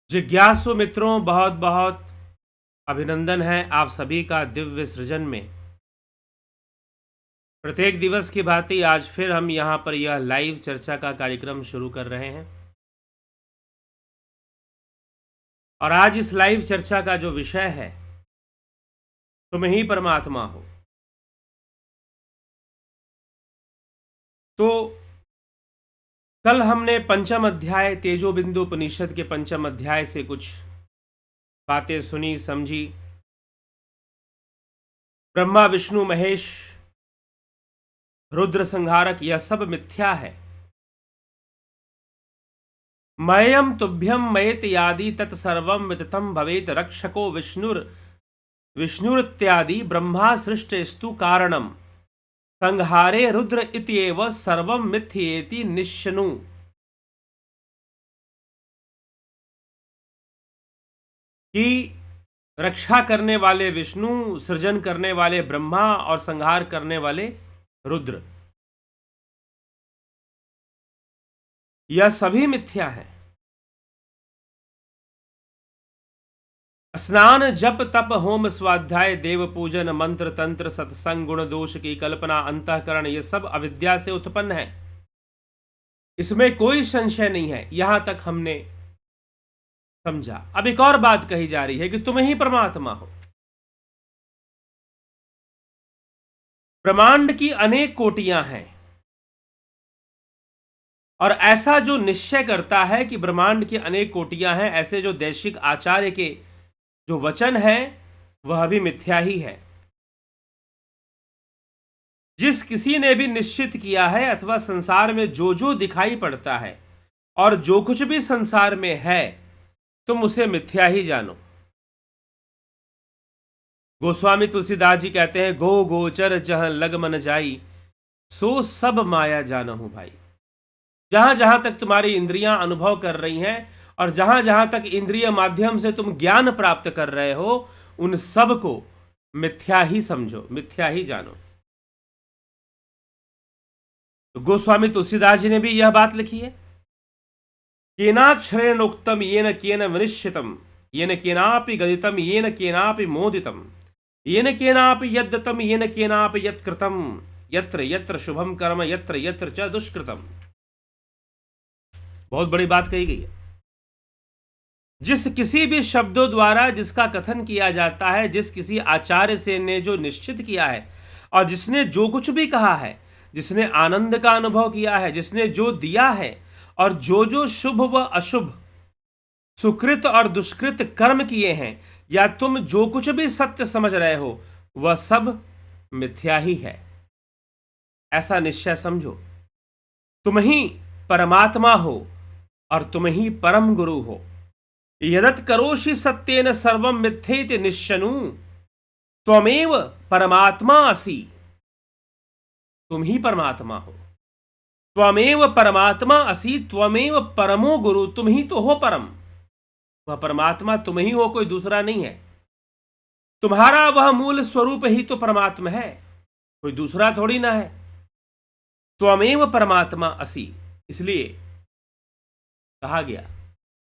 जिज्ञासु मित्रों, बहुत बहुत अभिनंदन है आप सभी का दिव्य सृजन में। प्रत्येक दिवस की भांति आज फिर हम यहाँ पर यह लाइव चर्चा का कार्यक्रम शुरू कर रहे हैं और आज इस लाइव चर्चा का जो विषय है, तुम ही परमात्मा हो। तो कल हमने पंचम अध्याय तेजो बिंदु उपनिषद के पंचम अध्याय से कुछ बातें सुनी, समझी। ब्रह्मा विष्णु महेश रुद्र संहारक यह सब मिथ्या है। मयम तुभ्यम मयेत यादि तत्सर्वं विततं भवेत रक्षको विष्णुरित्यादि ब्रह्मा सृष्टेस्तु कारणम संहारे रुद्र इत्येव सर्वं मिथ्येति निश्शनु। कि रक्षा करने वाले विष्णु, सृजन करने वाले ब्रह्मा और संहार करने वाले रुद्र, यह सभी मिथ्या है। स्नान जप तप होम स्वाध्याय देव पूजन मंत्र तंत्र सत्संग गुण दोष की कल्पना अंतःकरण ये सब अविद्या से उत्पन्न है, इसमें कोई संशय नहीं है। यहां तक हमने समझा। अब एक और बात कही जा रही है कि तुम ही परमात्मा हो। ब्रह्मांड की अनेक कोटियां हैं और ऐसा जो निश्चय करता है कि ब्रह्मांड की अनेक कोटियां हैं, ऐसे जो दैशिक आचार्य के जो वचन है वह भी मिथ्या ही है। जिस किसी ने भी निश्चित किया है अथवा संसार में जो जो दिखाई पड़ता है और जो कुछ भी संसार में है, तुम उसे मिथ्या ही जानो। गोस्वामी तुलसीदास जी कहते हैं, गो गोचर जहां लग मन जाई सो सब माया जानहु भाई। जहां जहां तक तुम्हारी इंद्रियां अनुभव कर रही हैं और जहां जहां तक इंद्रिय माध्यम से तुम ज्ञान प्राप्त कर रहे हो, उन सब को मिथ्या ही समझो, मिथ्या ही जानो। तो गोस्वामी तुलसीदास जी ने भी यह बात लिखी है, केनाक्षरेणोक्तम येन केन विनिश्चितम येन केनापि गदितम येन केनापि मोदितम येन केनापि यद्दतम येन केनापि यत्कृतम यत्र यत्र शुभम कर्म यत्र यत्र च दुष्कृतम। बहुत बड़ी बात कही गई है। जिस किसी भी शब्दों द्वारा जिसका कथन किया जाता है, जिस किसी आचार्य से ने जो निश्चित किया है और जिसने जो कुछ भी कहा है, जिसने आनंद का अनुभव किया है, जिसने जो दिया है और जो जो शुभ व अशुभ, सुकृत और दुष्कृत कर्म किए हैं, या तुम जो कुछ भी सत्य समझ रहे हो, वह सब मिथ्या ही है। ऐसा निश्चय समझो। तुम ही परमात्मा हो और तुम ही परम गुरु हो। यदत करोषि सत्येन सर्वं मिथ्येति निश्शनु त्वमेव परमात्मा असि। तुम ही परमात्मा हो, त्वमेव परमात्मा असि, त्वमेव परमो गुरु। तुम ही तो हो परम, वह परमात्मा तुम ही हो, कोई दूसरा नहीं है। तुम्हारा वह मूल स्वरूप ही तो परमात्मा है, कोई दूसरा थोड़ी ना है। त्वमेव परमात्मा असि, इसलिए कहा गया,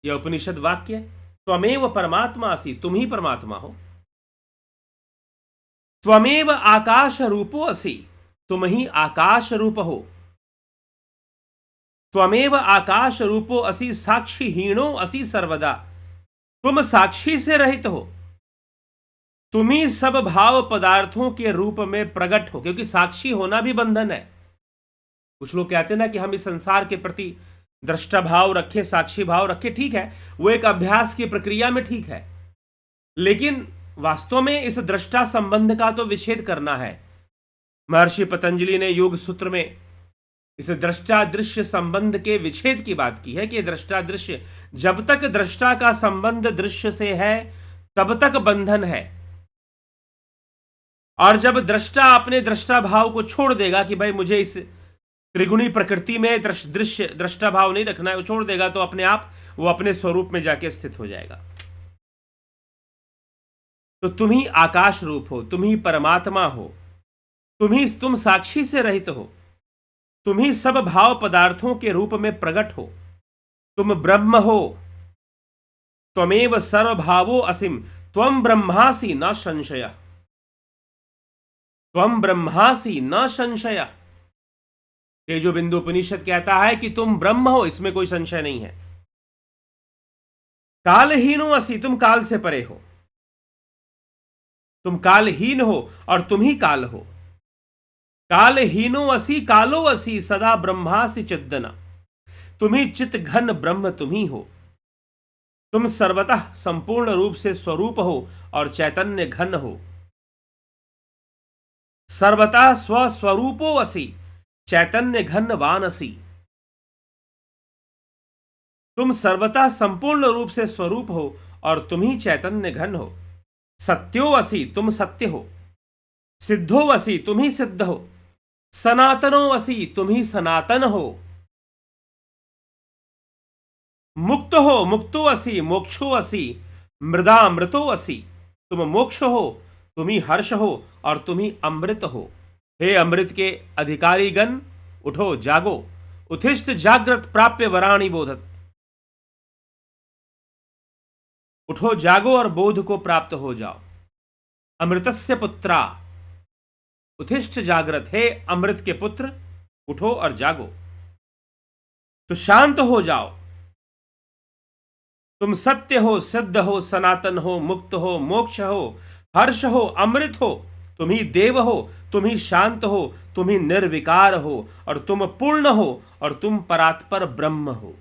यह उपनिषद वाक्य, त्वमेव परमात्मा असि, तुम ही परमात्मा हो। त्वमेव आकाश रूपो असि, तुम ही आकाश रूप हो। त्वमेव आकाश रूपो असि साक्षी हीणो असि सर्वदा, तुम साक्षी से रहित हो। तुम ही सब भाव पदार्थों के रूप में प्रकट हो, क्योंकि साक्षी होना भी बंधन है। कुछ लोग कहते हैं ना कि हम इस संसार के प्रति दृष्टा भाव रखें, साक्षी भाव रखें, ठीक है, वो एक अभ्यास की प्रक्रिया में ठीक है, लेकिन वास्तव में इस दृष्टा संबंध का तो विच्छेद करना है। महर्षि पतंजलि ने योग सूत्र में इस दृष्टा दृश्य संबंध के विच्छेद की बात की है कि दृष्टा दृश्य, जब तक दृष्टा का संबंध दृश्य से है तब तक बंधन है, और जब दृष्टा अपने दृष्टा भाव को छोड़ देगा कि भाई मुझे इस त्रिगुणी प्रकृति में दृश्य दृष्टा भाव नहीं रखना है, वो छोड़ देगा, तो अपने आप वो अपने स्वरूप में जाके स्थित हो जाएगा। तो तुम ही आकाश रूप हो, तुम ही परमात्मा हो, तुम साक्षी से रहित हो, तुम ही सब भाव पदार्थों के रूप में प्रकट हो, तुम ब्रह्म हो, त्वमेव सर्वभावो असिम त्वम ब्रह्मासि न संशय। त्वम ब्रह्मासि न संशय। तेजोबिंदु उपनिषद कहता है कि तुम ब्रह्म हो, इसमें कोई संशय नहीं है। कालहीनो असि, तुम काल से परे हो। तुम कालहीन हो और तुम ही काल हो। कालहीनो असि कालो असि सदा ब्रह्मासि चिद्दना। तुम ही चित घन ब्रह्म तुम ही हो। तुम सर्वतः संपूर्ण रूप से स्वरूप हो और चैतन्य घन हो। सर्वतः स्वस्वरूपो असि चैतन्य घन वानसी। तुम सर्वतः संपूर्ण रूप से स्वरूप हो और तुम ही चैतन्य घन हो। सत्यो असि, तुम सत्य हो। सिद्धो असि, तुम ही सिद्ध हो। सनातनो असि, तुम ही सनातन हो। मुक्त हो, मुक्तो असि मोक्षो असि मृदा मृतो असि। तुम मोक्ष हो, तुम ही हर्ष हो और तुम ही अमृत हो। हे अमृत के अधिकारी गण, उठो जागो। उत्तिष्ठ जागृत प्राप्य वराणि बोधत। उठो जागो और बोध को प्राप्त हो जाओ। अमृतस्य पुत्रा उत्तिष्ठ जागृत। हे अमृत के पुत्र, उठो और जागो। तो शांत हो जाओ। तुम सत्य हो, सिद्ध हो, सनातन हो, मुक्त हो, मोक्ष हो, हर्ष हो, अमृत हो। तुम ही देव हो, तुम ही शांत हो, तुम ही निर्विकार हो और तुम पूर्ण हो और तुम परात्पर ब्रह्म हो।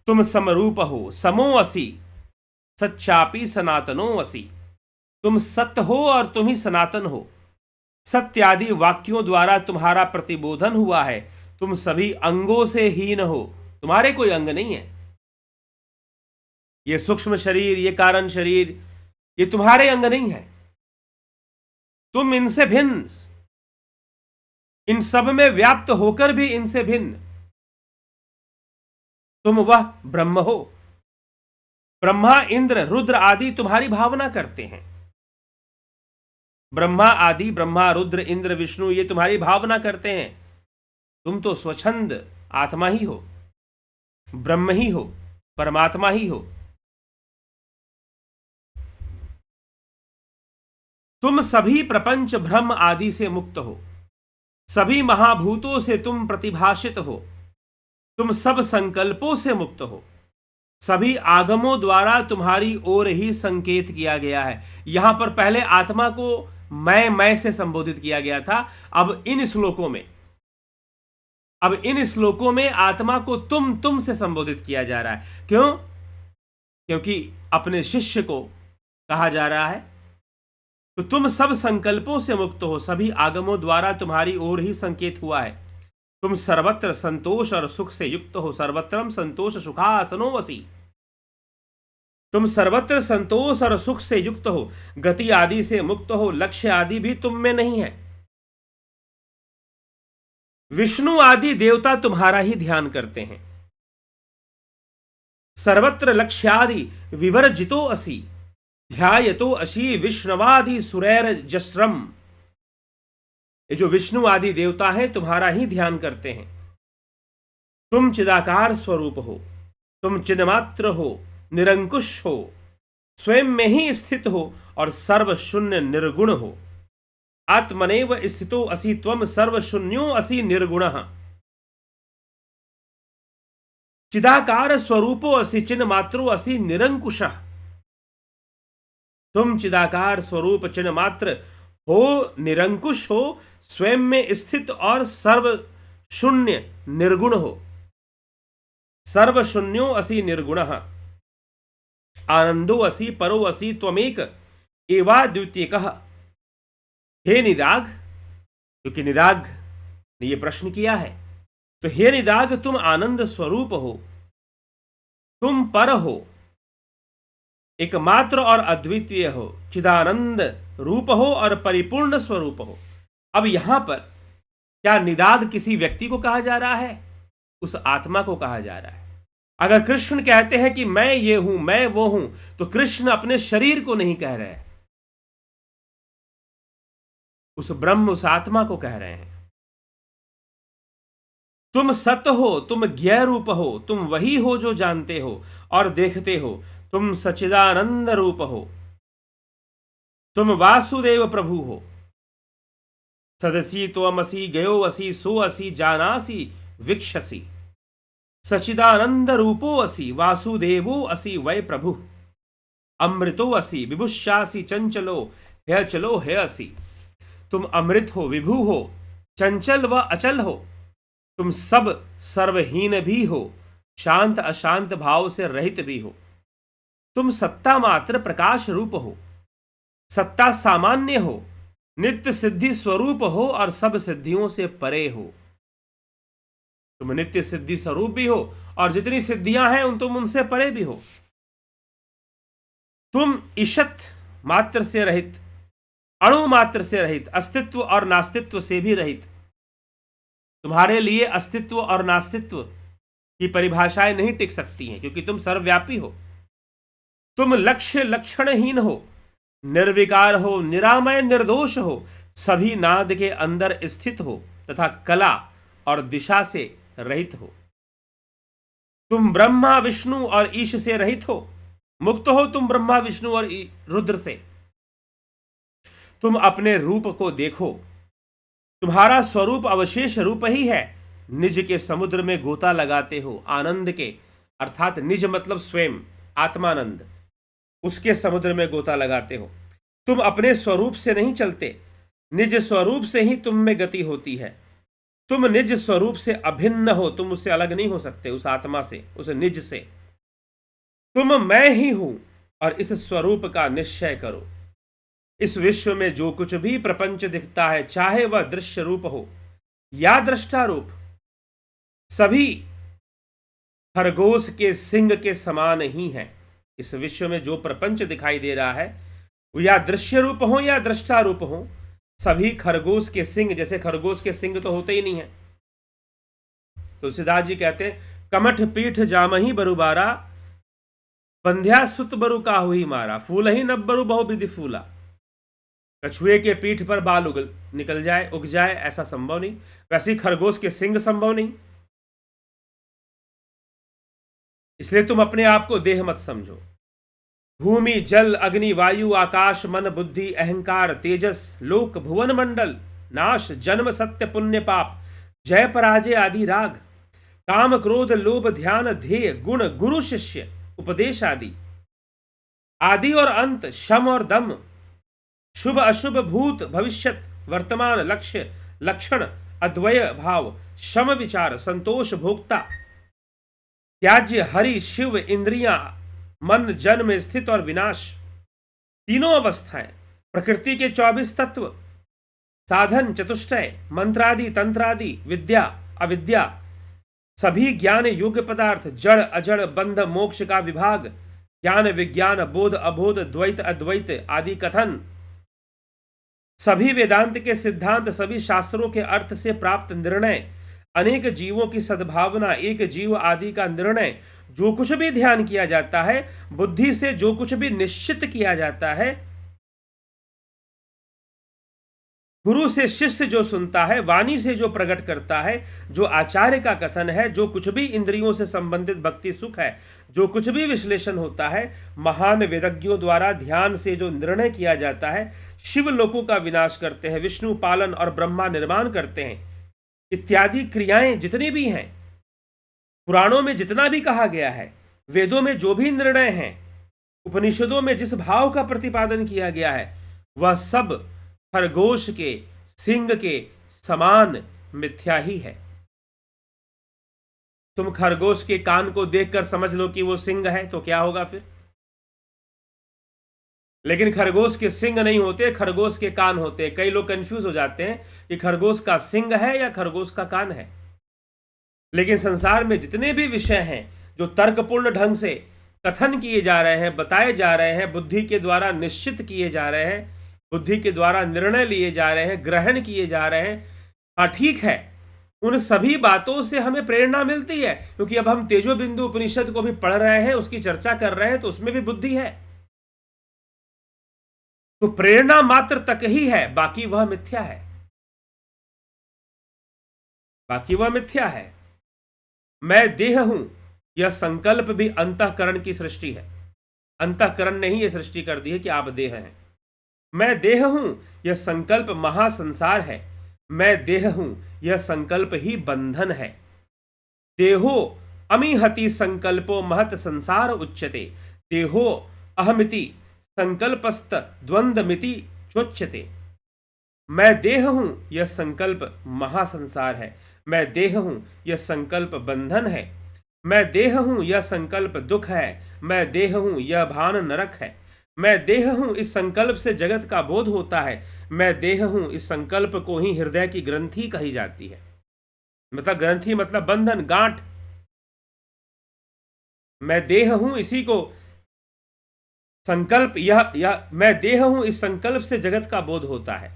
तुम समरूप हो, समो असि सच्चापि सनातनो असि। तुम सत्य हो और तुम ही सनातन हो। सत्यादि वाक्यों द्वारा तुम्हारा प्रतिबोधन हुआ है। तुम सभी अंगों से हीन हो, तुम्हारे कोई अंग नहीं है। ये सूक्ष्म शरीर, ये कारण शरीर, ये तुम्हारे अंग नहीं है। तुम इनसे भिन्न, इन सब में व्याप्त होकर भी इनसे भिन्न। तुम वह ब्रह्म हो। ब्रह्मा, इंद्र, रुद्र आदि तुम्हारी भावना करते हैं। ब्रह्मा आदि, ब्रह्मा, रुद्र, इंद्र, विष्णु, ये तुम्हारी भावना करते हैं। तुम तो स्वच्छंद आत्मा ही हो, ब्रह्म ही हो, परमात्मा ही हो। तुम सभी प्रपंच भ्रम आदि से मुक्त हो। सभी महाभूतों से तुम प्रतिभाषित हो। तुम सब संकल्पों से मुक्त हो। सभी आगमों द्वारा तुम्हारी ओर ही संकेत किया गया है। यहां पर पहले आत्मा को मैं से संबोधित किया गया था। अब इन श्लोकों में आत्मा को तुम से संबोधित किया जा रहा है। क्यों? क्योंकि अपने शिष्य को कहा जा रहा है तो तुम सब संकल्पों से मुक्त हो। सभी आगमों द्वारा तुम्हारी ओर ही संकेत हुआ है। तुम सर्वत्र संतोष और सुख से युक्त हो। सर्वत्रम संतोष सुखासनो वसी। तुम सर्वत्र संतोष और सुख से युक्त हो, गति आदि से मुक्त हो। लक्ष्य आदि भी तुम में नहीं है। विष्णु आदि देवता तुम्हारा ही ध्यान करते हैं। सर्वत्र लक्ष्यादि विवर्जितो असि ध्यायतो अशी विष्णवादि सुरैर जस्रम। ये जो विष्णु आदि देवता हैं तुम्हारा ही ध्यान करते हैं। तुम चिदाकार स्वरूप हो। तुम चिन्मात्र हो, निरंकुश हो, स्वयं में ही स्थित हो और सर्वशून्य निर्गुण हो। आत्मनेव स्थितो असि त्वम सर्वशून्यो असि निर्गुणः। चिदाकार स्वरूपो असि चिन्मात्रो असि निरंकुशः। तुम चिदाकार स्वरूप चिन्मात्र हो, निरंकुश हो, स्वयं में स्थित और सर्व शून्य निर्गुण हो। सर्वशून्यो असि निर्गुणः। आनंदो असि परो असि त्वमेक एवा द्वितीयकः। हे निदाघ, क्योंकि निदाघ ने यह प्रश्न किया है, तो हे निदाघ तुम आनंद स्वरूप हो, तुम पर हो, एकमात्र और अद्वितीय हो, चिदानंद रूप हो और परिपूर्ण स्वरूप हो। अब यहां पर क्या निदाघ किसी व्यक्ति को कहा जा रहा है? उस आत्मा को कहा जा रहा है। अगर कृष्ण कहते हैं कि मैं ये हूं, मैं वो हूं, तो कृष्ण अपने शरीर को नहीं कह रहे हैं, उस ब्रह्म, उस आत्मा को कह रहे हैं। तुम सत हो, तुम ज्ञ रूप हो, तुम वही हो जो जानते हो और देखते हो, तुम सच्चिदानंद रूप हो, तुम वासुदेव प्रभु हो। सदसी त्वमसि गयो असि सो असि जानासि विक्षसि, सच्चिदानंद रूपो असि वासुदेवो असि वै प्रभु, अमृतो असि विभुश्चासि चंचलो ह्य चलो है असि। तुम अमृत हो, विभु हो, चंचल व अचल हो, तुम सब सर्वहीन भी हो, शांत अशांत भाव से रहित भी हो। तुम सत्ता मात्र प्रकाश रूप हो, सत्ता सामान्य हो, नित्य सिद्धि स्वरूप हो और सब सिद्धियों से परे हो। तुम नित्य सिद्धि स्वरूप भी हो और जितनी सिद्धियां हैं तुम उनसे परे भी हो। तुम ईशत मात्र से रहित, अणु मात्र से रहित, अस्तित्व और नास्तित्व से भी रहित। तुम्हारे लिए अस्तित्व और नास्तित्व की परिभाषाएं नहीं टिक सकती हैं, क्योंकि तुम सर्वव्यापी हो। तुम लक्ष्य लक्षणहीन हो, निर्विकार हो, निरामय निर्दोष हो, सभी नाद के अंदर स्थित हो तथा कला और दिशा से रहित हो। तुम ब्रह्मा विष्णु और ईश से रहित हो, मुक्त हो तुम ब्रह्मा विष्णु और रुद्र से। तुम अपने रूप को देखो, तुम्हारा स्वरूप अवशेष रूप ही है। निज के समुद्र में गोता लगाते हो, आनंद के, अर्थात निज मतलब स्वयं आत्मानंद, उसके समुद्र में गोता लगाते हो। तुम अपने स्वरूप से नहीं चलते, निज स्वरूप से ही तुम में गति होती है। तुम निज स्वरूप से अभिन्न हो, तुम उससे अलग नहीं हो सकते, उस आत्मा से, उस निज से। तुम मैं ही हूं और इस स्वरूप का निश्चय करो। इस विश्व में जो कुछ भी प्रपंच दिखता है, चाहे वह दृश्य रूप हो या दृष्टा रूप, सभी खरगोश के सिंग के समान ही है। इस विश्व में जो प्रपंच दिखाई दे रहा है, वो या दृश्य रूप हो या दृष्टा रूप हो, सभी खरगोश के सिंग जैसे। खरगोश के सिंग तो होते ही नहीं है। तुलसीदास जी कहते हैं, कमठ पीठ जामही बरुबारा, बंध्या सुत बरु काहू ही मारा, फूल ही नब बरु बहु विधि फूला। कछुए के पीठ पर बाल निकल जाए, उग जाए, ऐसा संभव नहीं। वैसे ही खरगोश के सिंग संभव नहीं। इसलिए तुम अपने आप को देह मत समझो। भूमि जल अग्नि वायु आकाश मन बुद्धि अहंकार तेजस लोक भुवन मंडल नाश जन्म सत्य पुण्य पाप जय पराजय आदि राग काम क्रोध लोभ ध्यान ध्येय गुण गुरु शिष्य उपदेश आदि आदि और अंत शम और दम शुभ अशुभ भूत भविष्यत वर्तमान लक्ष्य लक्षण अद्वय भाव शम विचार संतोष भोक्ता त्याज्य हरि शिव इंद्रियां मन जन्म स्थित और विनाश, तीनों अवस्थाएं, प्रकृति के 24 तत्व, साधन चतुष्टय, मंत्रादि तंत्रादि, विद्या अविद्या, सभी ज्ञान योग्य पदार्थ, जड़ अजड़ बंध मोक्ष का विभाग, ज्ञान विज्ञान बोध अबोध द्वैत अद्वैत आदि कथन, सभी वेदांत के सिद्धांत, सभी शास्त्रों के अर्थ से प्राप्त निर्णय, अनेक जीवों की सद्भावना, एक जीव आदि का निर्णय, जो कुछ भी ध्यान किया जाता है, बुद्धि से जो कुछ भी निश्चित किया जाता है, गुरु से शिष्य जो सुनता है, वाणी से जो प्रकट करता है, जो आचार्य का कथन है, जो कुछ भी इंद्रियों से संबंधित भक्ति सुख है, जो कुछ भी विश्लेषण होता है, महान वेदज्ञों द्वारा ध्यान से जो निर्णय किया जाता है, शिव लोकों का विनाश करते हैं, विष्णु पालन और ब्रह्मा निर्माण करते हैं, इत्यादि क्रियाएं जितनी भी हैं, पुराणों में जितना भी कहा गया है, वेदों में जो भी निर्णय हैं, उपनिषदों में जिस भाव का प्रतिपादन किया गया है, वह सब खरगोश के सिंग के समान मिथ्या ही है। तुम खरगोश के कान को देखकर समझ लो कि वो सिंग है, तो क्या होगा फिर? लेकिन खरगोश के सिंग नहीं होते, खरगोश के कान होते। कई लोग कंफ्यूज हो जाते हैं कि खरगोश का सिंग है या खरगोश का कान है। लेकिन संसार में जितने भी विषय हैं जो तर्कपूर्ण ढंग से कथन किए जा रहे हैं, बताए जा रहे हैं, बुद्धि के द्वारा निश्चित किए जा रहे हैं, बुद्धि के द्वारा निर्णय लिए जा रहे हैं, ग्रहण किए जा रहे हैं, हाँ ठीक है, उन सभी बातों से हमें प्रेरणा मिलती है। क्योंकि अब हम तेजो बिंदु उपनिषद को भी पढ़ रहे हैं, उसकी चर्चा कर रहे हैं, तो उसमें भी बुद्धि है। तो प्रेरणा मात्र तक ही है, बाकी वह मिथ्या है, बाकी वह मिथ्या है। मैं देह हूं, यह संकल्प भी अंतःकरण की सृष्टि है। अंतःकरण ने ही यह सृष्टि कर दी है कि आप देह हैं। मैं देह हूं, यह संकल्प महासंसार है। मैं देह हूं, यह संकल्प ही बंधन है। देहो अमिहति संकल्पो महत संसार उच्यते। देहो अहमिति संकल्पस्त द्वंद्वमिति चोच्यते। मैं देह हूं, यह संकल्प महासंसार है। मैं देह हूं, यह संकल्प बंधन है। मैं देह हूं, यह संकल्प दुख है। मैं देह हूं, यह भान नरक है। मैं देह हूं, इस संकल्प से जगत का बोध होता है। मैं देह हूं, इस संकल्प को ही हृदय की ग्रंथि कही जाती है। मतलब ग्रंथि मतलब बंधन, गांठ। मैं देह हूं, इसी को संकल्प, यह मैं देह हूं, इस संकल्प से जगत का बोध होता है।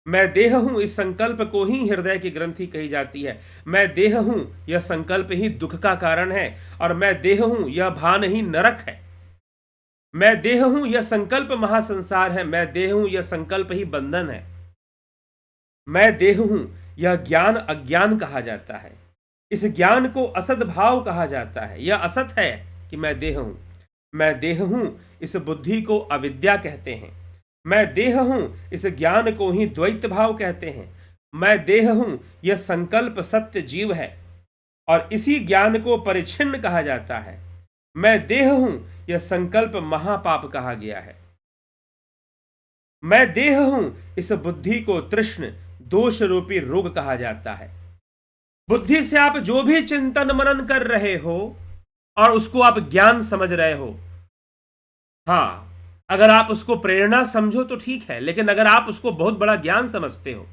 मैं देह हूं, इस संकल्प को ही हृदय की ग्रंथि कही जाती है। मैं देह हूं, यह संकल्प ही दुख का कारण है। और मैं देह हूं, यह भान ही नरक है। मैं देह हूं, यह संकल्प महासंसार है। मैं देह हूं, यह संकल्प ही बंधन है। मैं देह हूं, यह ज्ञान अज्ञान कहा जाता है। इस ज्ञान को असत भाव कहा जाता है। यह असत है कि मैं देह हूं। मैं देह हूं, इस बुद्धि को अविद्या कहते हैं। मैं देह हूं, इस ज्ञान को ही द्वैत भाव कहते हैं। मैं देह हूं, यह संकल्प सत्य जीव है और इसी ज्ञान को परिच्छिन्न कहा जाता है। मैं देह हूं, यह संकल्प महापाप कहा गया है। मैं देह हूं, इस बुद्धि को तृष्ण दोष रूपी रोग कहा जाता है। बुद्धि से आप जो भी चिंतन मनन कर रहे हो और उसको आप ज्ञान समझ रहे हो, हां, अगर आप उसको प्रेरणा समझो तो ठीक है, लेकिन अगर आप उसको बहुत बड़ा ज्ञान समझते हो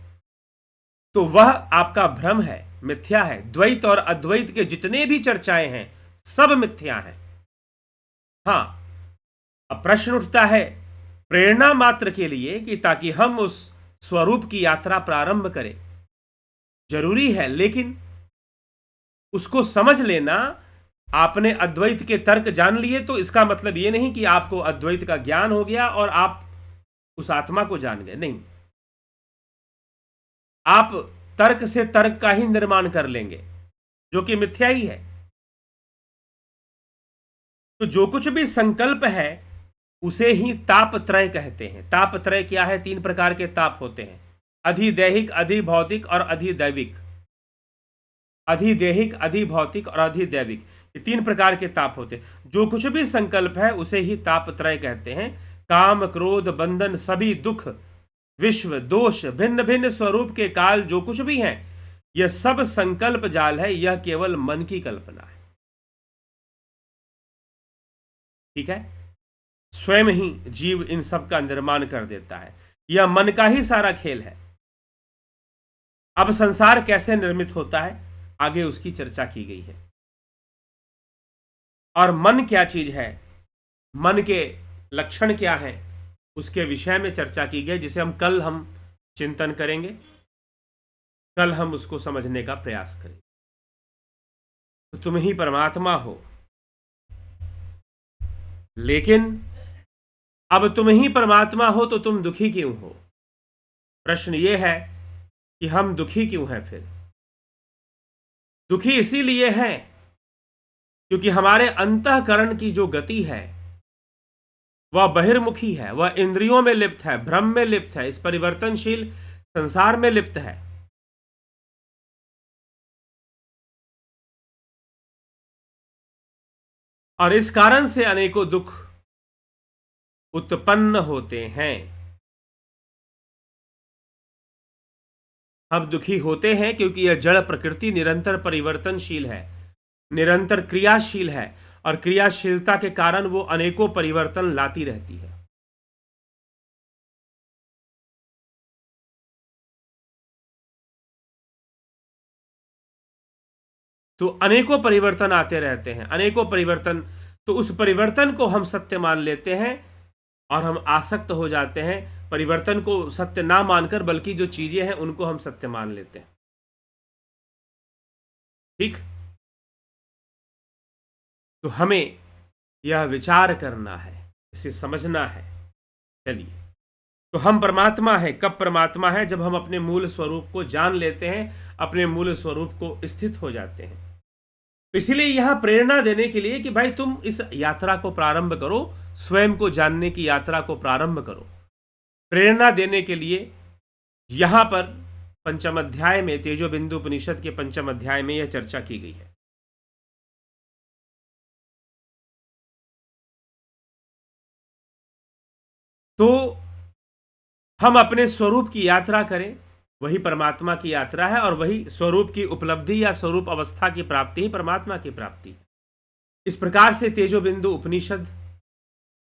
तो वह आपका भ्रम है, मिथ्या है। द्वैत और अद्वैत के जितने भी चर्चाएं हैं सब मिथ्या हैं। हां, अब प्रश्न उठता है प्रेरणा मात्र के लिए कि ताकि हम उस स्वरूप की यात्रा प्रारंभ करें, जरूरी है, लेकिन उसको समझ लेना, आपने अद्वैत के तर्क जान लिए तो इसका मतलब यह नहीं कि आपको अद्वैत का ज्ञान हो गया और आप उस आत्मा को जान गए। नहीं, आप तर्क से तर्क का ही निर्माण कर लेंगे जो कि मिथ्या ही है। तो जो कुछ भी संकल्प है उसे ही तापत्रय कहते हैं। तापत्रय क्या है? 3 प्रकार के ताप होते हैं, अधिदैहिक, अधिभौतिक और अधिदैविक। अधिदैहिक, अधिभौतिक और अधिदैविक, ये 3 प्रकार के ताप होते हैं। जो कुछ भी संकल्प है उसे ही तापत्रय कहते हैं। काम, क्रोध, बंधन, सभी दुख, विश्व, दोष, भिन्न भिन्न स्वरूप के काल जो कुछ भी हैं, यह सब संकल्प जाल है। यह केवल मन की कल्पना है। ठीक है, स्वयं ही जीव इन सब का निर्माण कर देता है। यह मन का ही सारा खेल है। अब संसार कैसे निर्मित होता है, आगे उसकी चर्चा की गई है। और मन क्या चीज है, मन के लक्षण क्या हैं, उसके विषय में चर्चा की गई, जिसे हम चिंतन करेंगे। कल हम उसको समझने का प्रयास करेंगे। तो तुम ही परमात्मा हो, लेकिन अब तुम ही परमात्मा हो तो तुम दुखी क्यों हो? प्रश्न यह है कि हम दुखी क्यों हैं? फिर दुखी इसीलिए हैं क्योंकि हमारे अंतःकरण की जो गति है वह बहिर्मुखी है, वह इंद्रियों में लिप्त है, भ्रम में लिप्त है, इस परिवर्तनशील संसार में लिप्त है। और इस कारण से अनेकों दुख उत्पन्न होते हैं। हम दुखी होते हैं क्योंकि यह जड़ प्रकृति निरंतर परिवर्तनशील है, निरंतर क्रियाशील है, और क्रियाशीलता के कारण वो अनेकों परिवर्तन लाती रहती है। तो अनेकों परिवर्तन आते रहते हैं, अनेकों परिवर्तन। तो उस परिवर्तन को हम सत्य मान लेते हैं और हम आसक्त हो जाते हैं। परिवर्तन को सत्य ना मानकर, बल्कि जो चीजें हैं उनको हम सत्य मान लेते हैं। ठीक, तो हमें यह विचार करना है, इसे समझना है। चलिए, तो हम परमात्मा है। कब परमात्मा है? जब हम अपने मूल स्वरूप को जान लेते हैं, अपने मूल स्वरूप को स्थित हो जाते हैं। इसलिए यहां प्रेरणा देने के लिए कि भाई तुम इस यात्रा को प्रारंभ करो, स्वयं को जानने की यात्रा को प्रारंभ करो। प्रेरणा देने के लिए यहां पर पंचम अध्याय में, तेजो बिंदु उपनिषद के पंचम अध्याय में यह चर्चा की गई है। तो हम अपने स्वरूप की यात्रा करें, वही परमात्मा की यात्रा है, और वही स्वरूप की उपलब्धि या स्वरूप अवस्था की प्राप्ति ही परमात्मा की प्राप्ति। इस प्रकार से तेजो बिंदु उपनिषद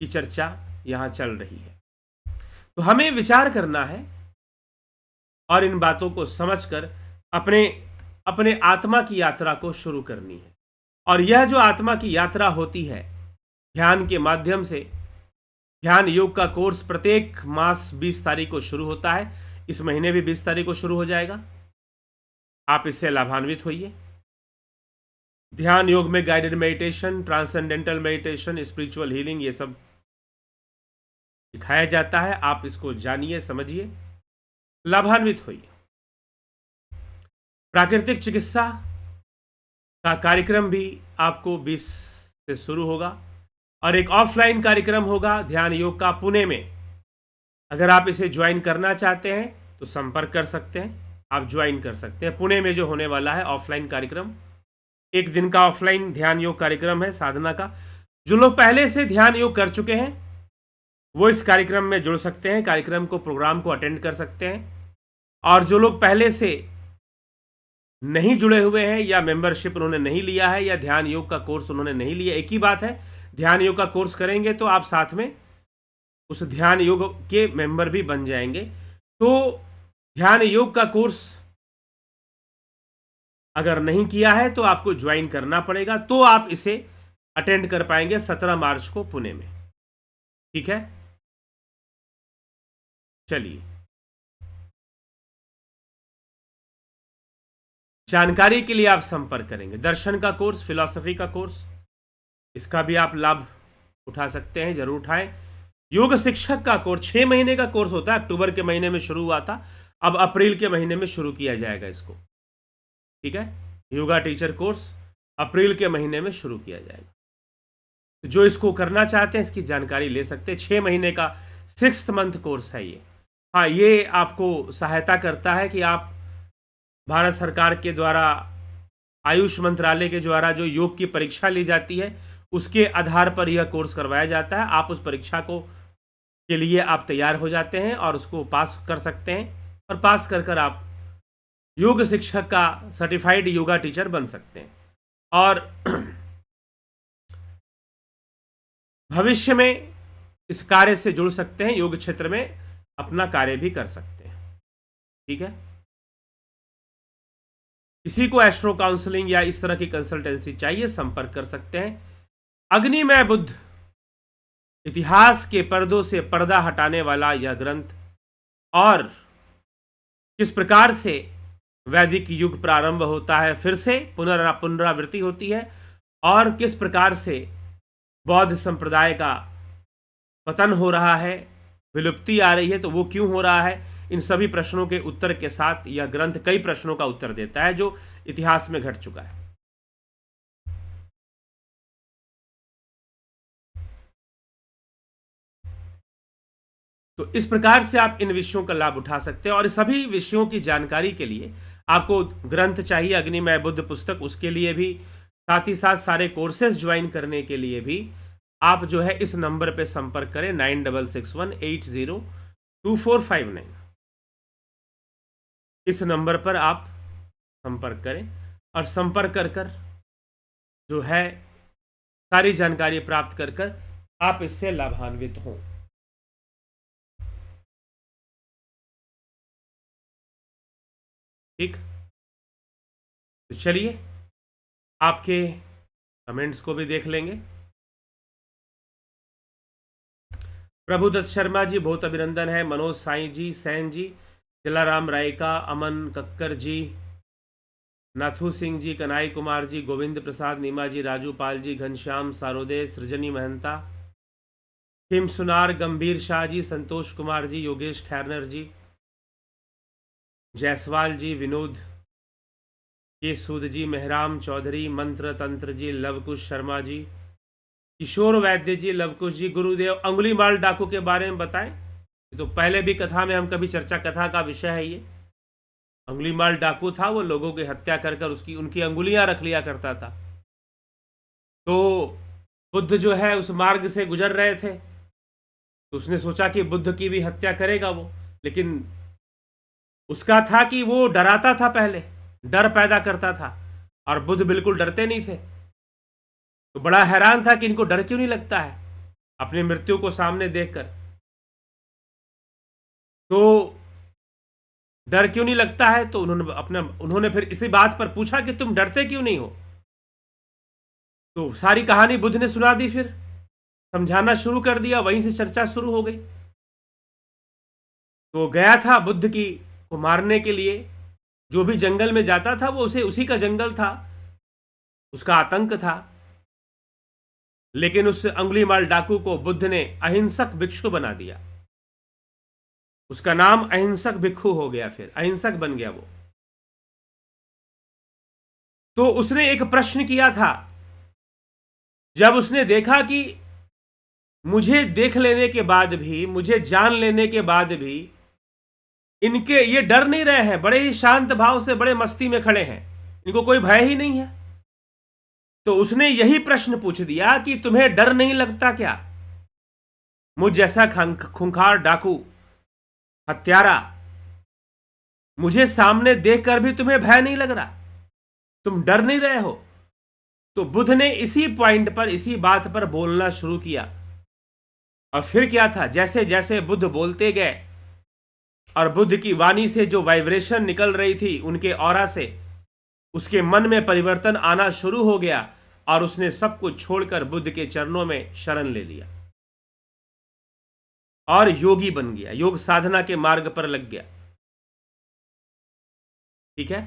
की चर्चा यहां चल रही है। तो हमें विचार करना है और इन बातों को समझकर अपने अपने आत्मा की यात्रा को शुरू करनी है। और यह जो आत्मा की यात्रा होती है ध्यान के माध्यम से, ध्यान योग का कोर्स प्रत्येक मास 20 तारीख को शुरू होता है। इस महीने भी 20 तारीख को शुरू हो जाएगा। आप इससे लाभान्वित होइए। ध्यान योग में guided meditation, transcendental meditation, spiritual healing, ये सब सिखाया जाता है। आप इसको जानिए, समझिए, लाभान्वित होइए। प्राकृतिक चिकित्सा का कार्यक्रम भी आपको 20 से शुरू होगा, और एक ऑफलाइन कार्यक्रम होगा ध्यान योग का पुणे में। अगर आप इसे ज्वाइन करना चाहते हैं तो संपर्क कर सकते हैं, आप ज्वाइन कर सकते हैं। पुणे में जो होने वाला है ऑफलाइन कार्यक्रम, 1 दिन का ऑफलाइन ध्यान योग कार्यक्रम है साधना का। जो लोग पहले से ध्यान योग कर चुके हैं वो इस कार्यक्रम में जुड़ सकते हैं, कार्यक्रम को, प्रोग्राम को अटेंड कर सकते हैं। और जो लोग पहले से नहीं जुड़े हुए हैं या मेंबरशिप उन्होंने नहीं लिया है या ध्यान योग का कोर्स उन्होंने नहीं लिया, एक ही बात है, ध्यान योग का कोर्स करेंगे तो आप साथ में उस ध्यान योग के मेंबर भी बन जाएंगे। तो ध्यान योग का कोर्स अगर नहीं किया है तो आपको ज्वाइन करना पड़ेगा, तो आप इसे अटेंड कर पाएंगे 17 मार्च को पुणे में। ठीक है, चलिए। जानकारी के लिए आप संपर्क करेंगे। दर्शन का कोर्स, फिलॉसफी का कोर्स, इसका भी आप लाभ उठा सकते हैं, जरूर उठाएं। योग शिक्षक का कोर्स 6 महीने का कोर्स होता है, अक्टूबर के महीने में शुरू हुआ था, अब अप्रैल के महीने में शुरू किया जाएगा इसको। ठीक है, योगा टीचर कोर्स अप्रैल के महीने में शुरू किया जाएगा। जो इसको करना चाहते हैं इसकी जानकारी ले सकते हैं। 6 महीने का 6th मंथ कोर्स है ये। हाँ, ये आपको सहायता करता है कि आप भारत सरकार के द्वारा, आयुष मंत्रालय के द्वारा जो योग की परीक्षा ली जाती है उसके आधार पर यह कोर्स करवाया जाता है। आप उस परीक्षा को के लिए आप तैयार हो जाते हैं और उसको पास कर सकते हैं, और पास कर आप योग शिक्षक का सर्टिफाइड योगा टीचर बन सकते हैं, और भविष्य में इस कार्य से जुड़ सकते हैं, योग क्षेत्र में अपना कार्य भी कर सकते हैं। ठीक है, किसी को एस्ट्रो काउंसलिंग या इस तरह की कंसल्टेंसी चाहिए, संपर्क कर सकते हैं। अग्निमय बुद्ध, इतिहास के पर्दों से पर्दा हटाने वाला यह ग्रंथ, और किस प्रकार से वैदिक युग प्रारंभ होता है, फिर से पुनरावृत्ति होती है, और किस प्रकार से बौद्ध संप्रदाय का पतन हो रहा है, विलुप्ति आ रही है, तो वो क्यों हो रहा है, इन सभी प्रश्नों के उत्तर के साथ यह ग्रंथ कई प्रश्नों का उत्तर देता है जो इतिहास में घट चुका है। तो इस प्रकार से आप इन विषयों का लाभ उठा सकते हैं, और सभी विषयों की जानकारी के लिए आपको ग्रंथ चाहिए, अग्निमय बुद्ध पुस्तक, उसके लिए भी, साथ ही साथ सारे कोर्सेज ज्वाइन करने के लिए भी आप जो है इस नंबर पे संपर्क करें, 9661802459। इस नंबर पर आप संपर्क करें, और संपर्क कर जो है सारी जानकारी प्राप्त कर आप इससे लाभान्वित हों। ठीक, तो चलिए आपके कमेंट्स को भी देख लेंगे। प्रभुदत्त शर्मा जी, बहुत अभिनंदन है। मनोज साई जी, सैन जी, जलाराम रायका, अमन कक्कर जी, नाथू सिंह जी, कनाई कुमार जी, गोविंद प्रसाद नीमा जी, राजू पाल जी, घनश्याम सारोदे, सृजनी महंता, हिम सुनार, गंभीर शाह जी, संतोष कुमार जी, योगेश खैरनर जी, जायसवाल जी, विनोद के सूद जी, मेहराम चौधरी, मंत्र तंत्र जी, लवकुश शर्मा जी, किशोर वैद्य जी, लवकुश जी, गुरुदेव अंगुलीमाल डाकू के बारे में बताएं। तो पहले भी कथा में हम कभी चर्चा, कथा का विषय है ये। अंगुलीमाल डाकू था, वो लोगों की हत्या कर कर उसकी उनकी अंगुलियां रख लिया करता था। तो बुद्ध जो है उस मार्ग से गुजर रहे थे, तो उसने सोचा कि बुद्ध की भी हत्या करेगा वो, लेकिन उसका था कि वो डराता था, पहले डर पैदा करता था, और बुद्ध बिल्कुल डरते नहीं थे। तो बड़ा हैरान था कि इनको डर क्यों नहीं लगता है अपनी मृत्यु को सामने देखकर। तो डर क्यों नहीं लगता है, तो उन्होंने फिर इसी बात पर पूछा कि तुम डरते क्यों नहीं हो। तो सारी कहानी बुद्ध ने सुना दी, फिर समझाना शुरू कर दिया, वहीं से चर्चा शुरू हो गई। तो गया था बुद्ध की को मारने के लिए, जो भी जंगल में जाता था वो उसी का जंगल था, उसका आतंक था। लेकिन उस अंगुलीमाल डाकू को बुद्ध ने अहिंसक भिक्षु बना दिया, उसका नाम अहिंसक भिक्षु हो गया, फिर अहिंसक बन गया वो। तो उसने एक प्रश्न किया था, जब उसने देखा कि मुझे देख लेने के बाद भी, मुझे जान लेने के बाद भी इनके ये डर नहीं रहे हैं, बड़े ही शांत भाव से बड़े मस्ती में खड़े हैं, इनको कोई भय ही नहीं है। तो उसने यही प्रश्न पूछ दिया कि तुम्हें डर नहीं लगता क्या? मुझ जैसा खूंखार डाकू, हत्यारा, मुझे सामने देखकर भी तुम्हें भय नहीं लग रहा, तुम डर नहीं रहे हो? तो बुद्ध ने इसी पॉइंट पर, इसी बात पर बोलना शुरू किया। और फिर क्या था, जैसे जैसे बुद्ध बोलते गए और बुद्ध की वाणी से जो वाइब्रेशन निकल रही थी उनके ऑरा से, उसके मन में परिवर्तन आना शुरू हो गया और उसने सब कुछ छोड़कर बुद्ध के चरणों में शरण ले लिया और योगी बन गया, योग साधना के मार्ग पर लग गया। ठीक है,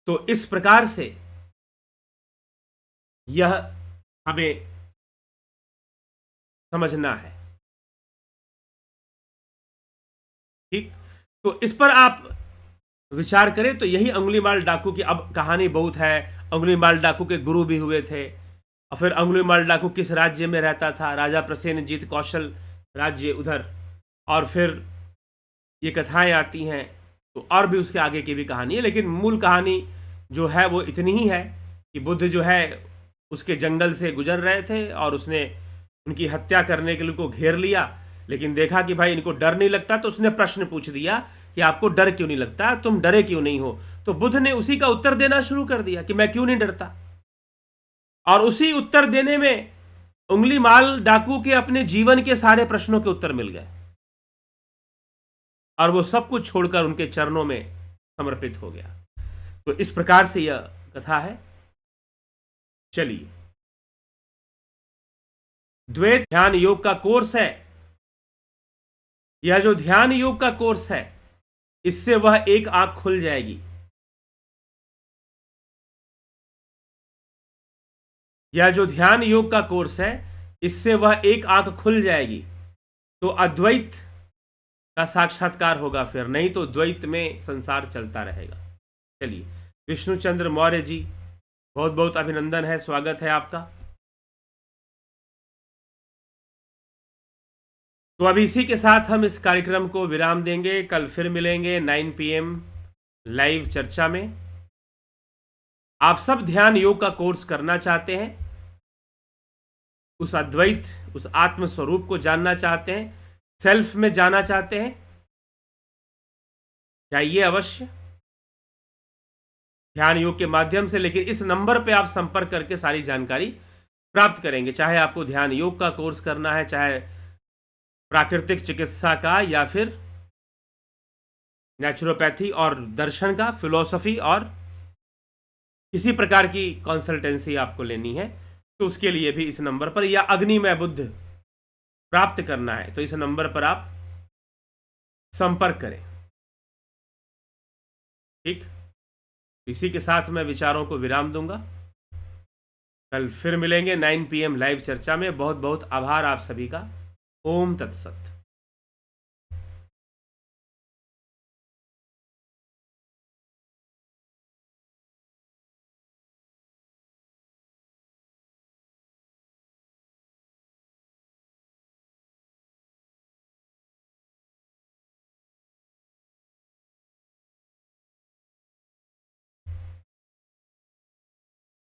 तो इस प्रकार से यह हमें समझना है। ठीक, तो इस पर आप विचार करें तो यही अंगुलीमाल डाकू की अब कहानी बहुत है। अंगुलीमाल डाकू के गुरु भी हुए थे, और फिर अंगुलीमाल डाकू किस राज्य में रहता था, राजा प्रसेनजीत कौशल राज्य उधर, और फिर ये कथाएं आती हैं। तो और भी उसके आगे की भी कहानी है, लेकिन मूल कहानी जो है वो इतनी ही है कि बुद्ध जो है उसके जंगल से गुजर रहे थे और उसने उनकी हत्या करने के लिए उनको घेर लिया, लेकिन देखा कि भाई इनको डर नहीं लगता, तो उसने प्रश्न पूछ दिया कि आपको डर क्यों नहीं लगता, तुम डरे क्यों नहीं हो? तो बुद्ध ने उसी का उत्तर देना शुरू कर दिया कि मैं क्यों नहीं डरता। और उसी उत्तर देने में अंगुलीमाल डाकू के अपने जीवन के सारे प्रश्नों के उत्तर मिल गए, और वो सब कुछ छोड़कर उनके चरणों में समर्पित हो गया। तो इस प्रकार से यह कथा है। चलिए, द्वैत ध्यान योग का कोर्स है, यह जो ध्यान योग का कोर्स है, इससे वह एक आंख खुल जाएगी। यह जो ध्यान योग का कोर्स है, इससे वह एक आंख खुल जाएगी, तो अद्वैत का साक्षात्कार होगा, फिर नहीं तो द्वैत में संसार चलता रहेगा। चलिए, विष्णुचंद्र मौर्य जी, बहुत बहुत अभिनंदन है, स्वागत है आपका। तो अभी इसी के साथ हम इस कार्यक्रम को विराम देंगे। कल फिर मिलेंगे 9 PM लाइव चर्चा में। आप सब ध्यान योग का कोर्स करना चाहते हैं, उस अद्वैत, उस आत्म स्वरूप को जानना चाहते हैं, सेल्फ में जाना चाहते हैं, जाइए अवश्य ध्यान योग के माध्यम से। लेकिन इस नंबर पे आप संपर्क करके सारी जानकारी प्राप्त करेंगे, चाहे आपको ध्यान योग का कोर्स करना है, चाहे प्राकृतिक चिकित्सा का, या फिर नेचुरोपैथी और दर्शन का, फिलॉसफी, और किसी प्रकार की कंसल्टेंसी आपको लेनी है, तो उसके लिए भी इस नंबर पर, या अग्निमय बुद्ध प्राप्त करना है तो इस नंबर पर आप संपर्क करें। ठीक, इसी के साथ मैं विचारों को विराम दूंगा। कल फिर मिलेंगे 9 PM लाइव चर्चा में। बहुत बहुत आभार आप सभी का। ओम तत्सत।